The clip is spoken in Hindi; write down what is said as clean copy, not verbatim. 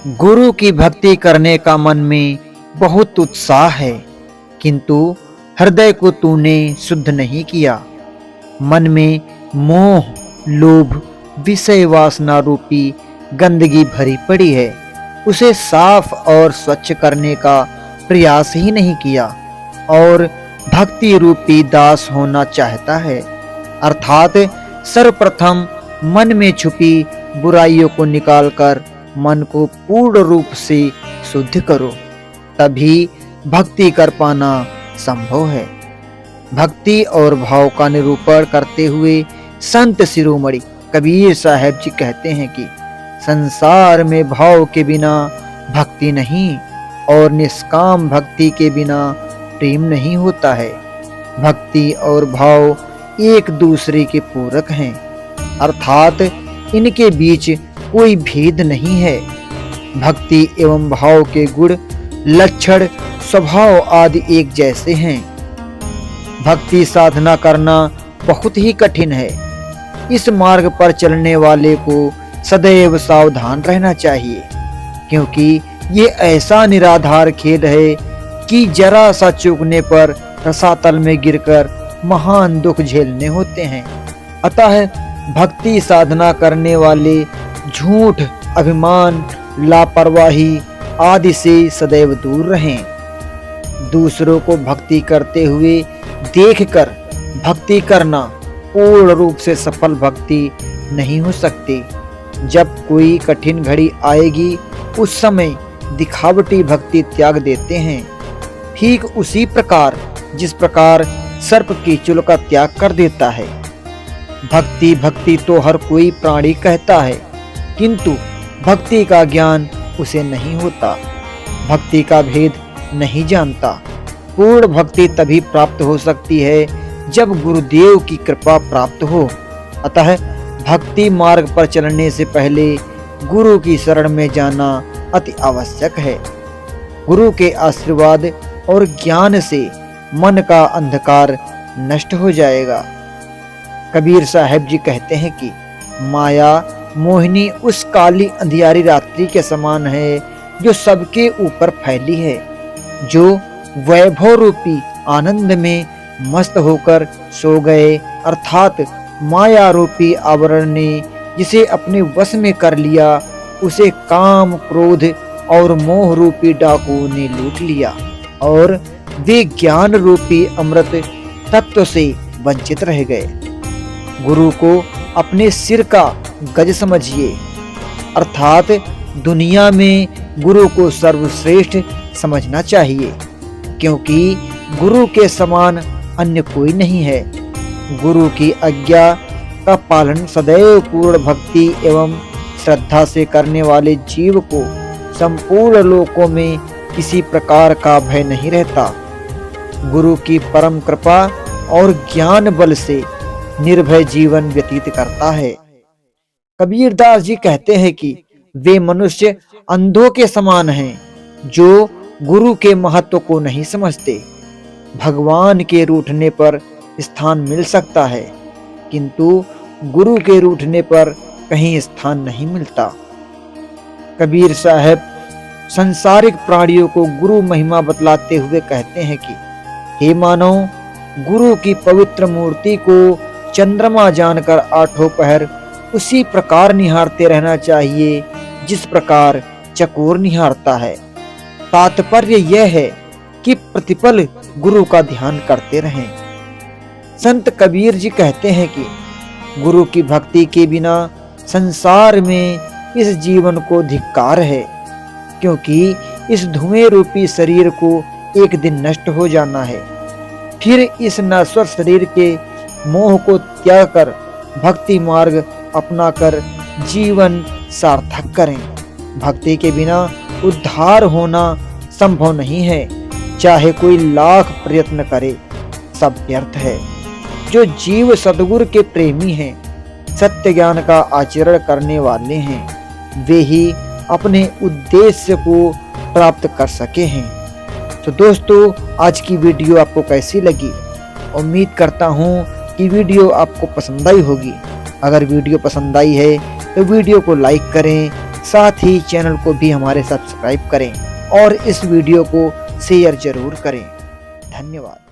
गुरु की भक्ति करने का मन में बहुत उत्साह है, किंतु हृदय को तूने शुद्ध नहीं किया। मन में मोह, लोभ, विषय वासना रूपी गंदगी भरी पड़ी है। उसे साफ और स्वच्छ करने का प्रयास ही नहीं किया और भक्ति रूपी दास होना चाहता है। अर्थात सर्वप्रथम मन में छुपी बुराइयों को निकालकर मन को पूर्ण रूप से शुद्ध करो, तभी भक्ति कर पाना संभव है। भक्ति और भाव का निरूपण करते हुए संत शिरोमणि कबीर साहब जी कहते हैं कि संसार में भाव के बिना भक्ति नहीं और निष्काम भक्ति के बिना प्रेम नहीं होता है। भक्ति और भाव एक दूसरे के पूरक हैं, अर्थात इनके बीच कोई भेद नहीं है। भक्ति एवं भाव के गुण, लक्षण, स्वभाव आदि एक जैसे हैं। भक्ति साधना करना बहुत ही कठिन है। इस मार्ग पर चलने वाले को सदैव सावधान रहना चाहिए, क्योंकि ये ऐसा निराधार खेल है कि जरा सा चूकने पर रसातल में गिरकर महान दुख झेलने होते हैं। अतः भक्ति साधना करने वाले झूठ, अभिमान, लापरवाही आदि से सदैव दूर रहें। दूसरों को भक्ति करते हुए देखकर भक्ति करना पूर्ण रूप से सफल भक्ति नहीं हो सकती। जब कोई कठिन घड़ी आएगी, उस समय दिखावटी भक्ति त्याग देते हैं। ठीक उसी प्रकार जिस प्रकार सर्प कीचुल का त्याग कर देता है। भक्ति तो हर कोई प्राणी कहता है, किंतु भक्ति का ज्ञान उसे नहीं होता, भक्ति का भेद नहीं जानता। पूर्ण भक्ति तभी प्राप्त हो सकती है जब गुरुदेव की कृपा प्राप्त हो। अतः भक्ति मार्ग पर चलने से पहले गुरु की शरण में जाना अति आवश्यक है। गुरु के आशीर्वाद और ज्ञान से मन का अंधकार नष्ट हो जाएगा। कबीर साहब जी कहते हैं कि माया मोहिनी उस काली अंधियारी रात्रि के समान है जो सबके ऊपर फैली है। जो वैभव रूपी आनंद में मस्त होकर सो गए, अर्थात माया रूपी आवरण ने जिसे अपने वश में कर लिया, उसे काम, क्रोध और मोह रूपी डाकुओं ने लूट लिया और वे ज्ञान रूपी अमृत तत्व से वंचित रह गए। गुरु को अपने सिर का गज समझिए, अर्थात दुनिया में गुरु को सर्वश्रेष्ठ समझना चाहिए, क्योंकि गुरु के समान अन्य कोई नहीं है। गुरु की आज्ञा का पालन सदैव पूर्ण भक्ति एवं श्रद्धा से करने वाले जीव को संपूर्ण लोकों में किसी प्रकार का भय नहीं रहता। गुरु की परम कृपा और ज्ञान बल से निर्भय जीवन व्यतीत करता है। कबीरदास जी कहते हैं कि वे मनुष्य अंधों के समान हैं जो गुरु के महत्व को नहीं समझते। भगवान के रूठने पर स्थान मिल सकता है, किंतु गुरु के रूठने पर कहीं स्थान नहीं मिलता। कबीर साहब संसारिक प्राणियों को गुरु महिमा बतलाते हुए कहते हैं कि हे मानव, गुरु की पवित्र मूर्ति को चंद्रमा जानकर आठों पहर उसी प्रकार निहारते रहना चाहिए जिस प्रकार चकोर निहारता है। तात्पर्य यह है कि प्रतिपल गुरु का ध्यान करते रहें। संत कबीर जी कहते हैं कि गुरु की भक्ति के बिना संसार में इस जीवन को धिक्कार है, क्योंकि इस धुएं रूपी शरीर को एक दिन नष्ट हो जाना है। फिर इस नश्वर शरीर के मोह को त्याग कर भक्ति मार्ग अपनाकर जीवन सार्थक करें। भक्ति के बिना उद्धार होना संभव नहीं है। चाहे कोई लाख प्रयत्न करे, सब व्यर्थ है। जो जीव सद्गुरु के प्रेमी हैं, सत्य ज्ञान का आचरण करने वाले हैं, वे ही अपने उद्देश्य को प्राप्त कर सके हैं। तो दोस्तों, आज की वीडियो आपको कैसी लगी? उम्मीद करता हूँ कि वीडियो आपको पसंद आई होगी। अगर वीडियो पसंद आई है तो वीडियो को लाइक करें, साथ ही चैनल को भी हमारे सब्सक्राइब करें और इस वीडियो को शेयर जरूर करें। धन्यवाद।